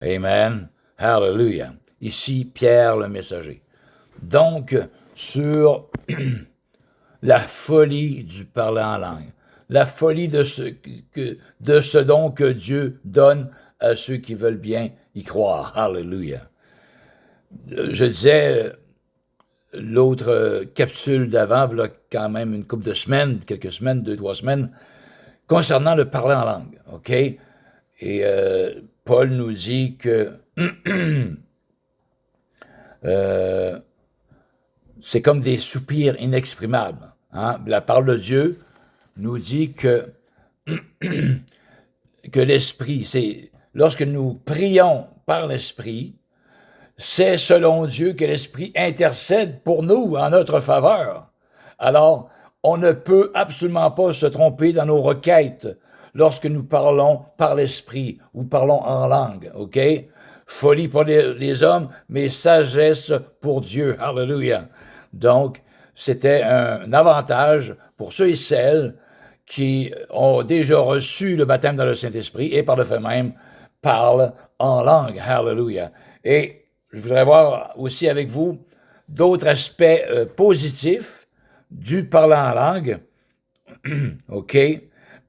Amen. Hallelujah. Ici, Pierre le messager. Donc, sur la folie du parler en langue, la folie de ce don que Dieu donne à ceux qui veulent bien y croire. Hallelujah. Je disais, l'autre capsule d'avant, il y a quand même une couple de semaines, quelques semaines, 2, 3 semaines, concernant le parler en langue, OK? Et Paul nous dit que c'est comme des soupirs inexprimables. Hein? La parole de Dieu nous dit que l'Esprit, c'est lorsque nous prions par l'Esprit, c'est selon Dieu que l'Esprit intercède pour nous en notre faveur. Alors, on ne peut absolument pas se tromper dans nos requêtes lorsque nous parlons par l'Esprit ou parlons en langue, OK? Folie pour les hommes, mais sagesse pour Dieu. Hallelujah. Donc, c'était un avantage pour ceux et celles qui ont déjà reçu le baptême dans le Saint-Esprit et par le fait même parlent en langue. Hallelujah. Et je voudrais voir aussi avec vous d'autres aspects positifs du parler en langue. OK?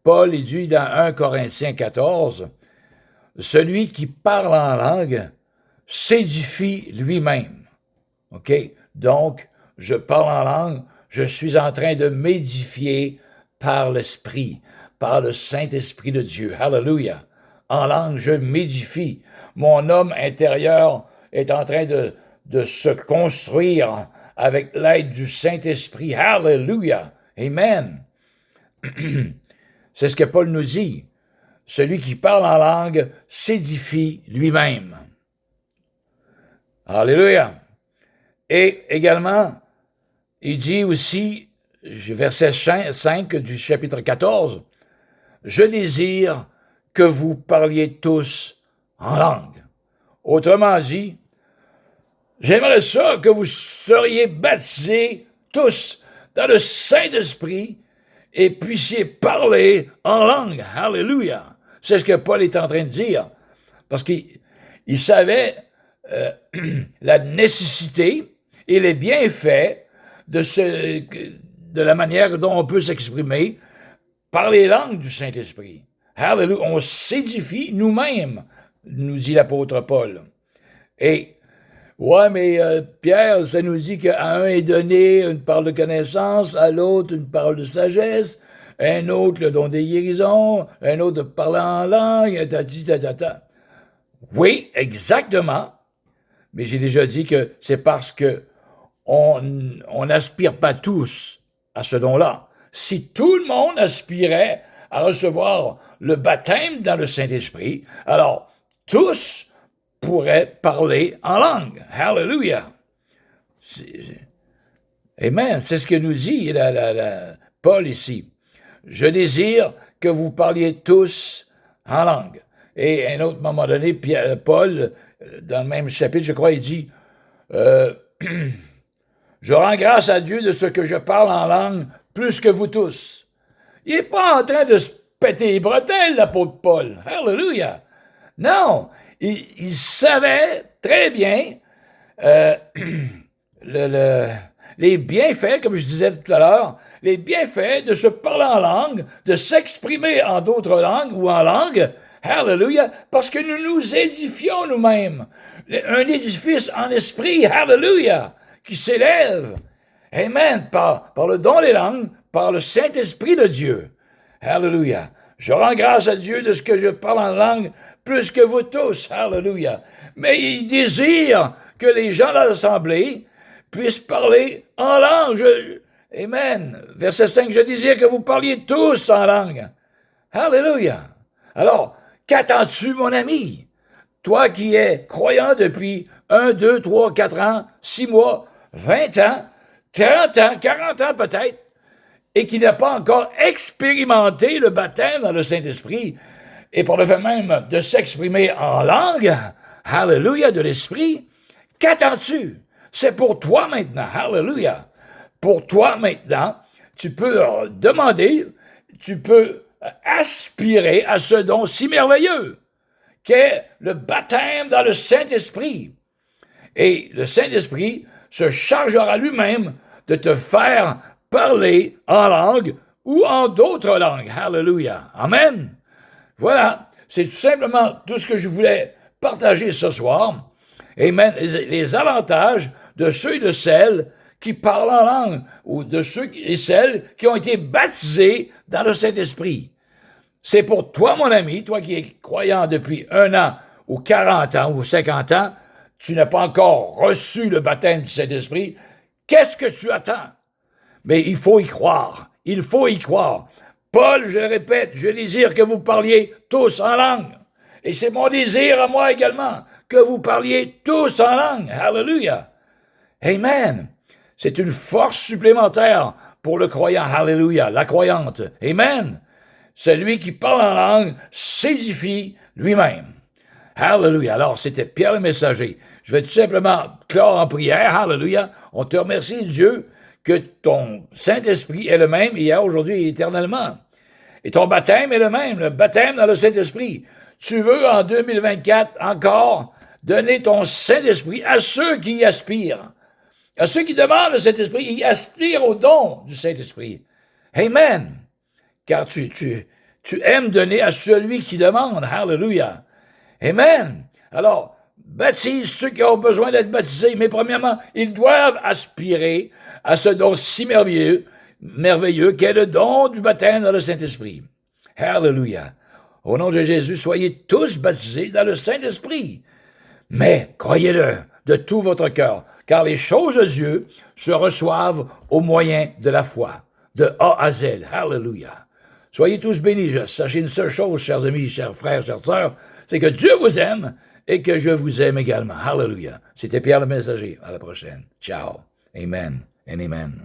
Paul il dit dans 1 Corinthiens 14, « Celui qui parle en langue s'édifie lui-même. » OK? Donc, je parle en langue, je suis en train de m'édifier par l'Esprit, par le Saint-Esprit de Dieu. Hallelujah! En langue, je m'édifie. Mon homme intérieur est en train de se construire avec l'aide du Saint-Esprit. Hallelujah! Amen! C'est ce que Paul nous dit. Celui qui parle en langue s'édifie lui-même. Alléluia! Et également, il dit aussi, verset 5 du chapitre 14, « Je désire que vous parliez tous en langue. » Autrement dit, j'aimerais ça que vous seriez baptisés tous dans le Saint-Esprit et puissiez parler en langue. Alléluia! C'est ce que Paul est en train de dire. Parce qu'il savait la nécessité et les bienfaits de la manière dont on peut s'exprimer par les langues du Saint-Esprit. Hallelujah! On s'édifie nous-mêmes, nous dit l'apôtre Paul. Et, ouais, mais Pierre, ça nous dit qu'à un est donné une parole de connaissance, à l'autre une parole de sagesse, un autre le don des guérisons, un autre de parler en langue, ta. Oui, exactement. Mais j'ai déjà dit que c'est parce que on n'aspire pas tous à ce don-là. Si tout le monde aspirait à recevoir le baptême dans le Saint-Esprit, alors tous pourraient parler en langue. Hallelujah! Amen. C'est ce que nous dit Paul ici. Je désire que vous parliez tous en langue. Et à un autre moment donné, Paul, dans le même chapitre, je crois, il dit je rends grâce à Dieu de ce que je parle en langue plus que vous tous. Il n'est pas en train de se péter les bretelles, l'apôtre Paul. Hallelujah! Non, il savait très bien les bienfaits, comme je disais tout à l'heure, les bienfaits de se parler en langue, de s'exprimer en d'autres langues ou en langue, hallelujah, parce que nous nous édifions nous-mêmes. Un édifice en esprit, hallelujah, qui s'élève, amen, par le don des langues, par le Saint-Esprit de Dieu. Hallelujah. Je rends grâce à Dieu de ce que je parle en langue plus que vous tous, hallelujah. Mais il désire que les gens de l'Assemblée puissent parler en langue. Amen. Verset 5, je désire que vous parliez tous en langue. Hallelujah. Alors, qu'attends-tu, mon ami? Toi qui es croyant depuis 1, 2, 3, 4 ans, 6 mois, 20 ans, 30 ans, 40 ans peut-être, et qui n'a pas encore expérimenté le baptême dans le Saint-Esprit, et par le fait même de s'exprimer en langue, hallelujah, de l'Esprit, qu'attends-tu? C'est pour toi maintenant, hallelujah. Pour toi maintenant, tu peux demander, tu peux aspirer à ce don si merveilleux qu'est le baptême dans le Saint-Esprit. Et le Saint-Esprit se chargera lui-même de te faire parler en langue ou en d'autres langues. Hallelujah. Amen. Voilà, c'est tout simplement tout ce que je voulais partager ce soir. Amen. Les avantages de ceux et de celles qui parlent en langue ou de ceux et celles qui ont été baptisés dans le Saint-Esprit. C'est pour toi, mon ami, toi qui es croyant depuis 1 an ou 40 ans ou 50 ans, tu n'as pas encore reçu le baptême du Saint-Esprit. Qu'est-ce que tu attends? Mais il faut y croire. Il faut y croire. Paul, je le répète, je désire que vous parliez tous en langue. Et c'est mon désir à moi également, que vous parliez tous en langue. Hallelujah. Amen. C'est une force supplémentaire pour le croyant. Hallelujah. La croyante. Amen. Celui qui parle en langue s'édifie lui-même. Hallelujah. Alors, c'était Pierre le Messager. Je vais tout simplement clore en prière. Hallelujah. On te remercie, Dieu, que ton Saint-Esprit est le même hier, aujourd'hui et éternellement. Et ton baptême est le même, le baptême dans le Saint-Esprit. Tu veux, en 2024, encore donner ton Saint-Esprit à ceux qui y aspirent. À ceux qui demandent le Saint-Esprit, ils aspirent au don du Saint-Esprit. Amen. Car tu aimes donner à celui qui demande. Hallelujah. Amen. Alors, baptise ceux qui ont besoin d'être baptisés, mais premièrement, ils doivent aspirer à ce don si merveilleux qu'est le don du baptême dans le Saint-Esprit. Hallelujah. Au nom de Jésus, soyez tous baptisés dans le Saint-Esprit. Mais, croyez-le de tout votre cœur, car les choses de Dieu se reçoivent au moyen de la foi, de A à Z. Hallelujah. Soyez tous bénis. Sachez une seule chose, chers amis, chers frères, chères sœurs, c'est que Dieu vous aime et que je vous aime également. Hallelujah. C'était Pierre le Messager. À la prochaine. Ciao. Amen and amen.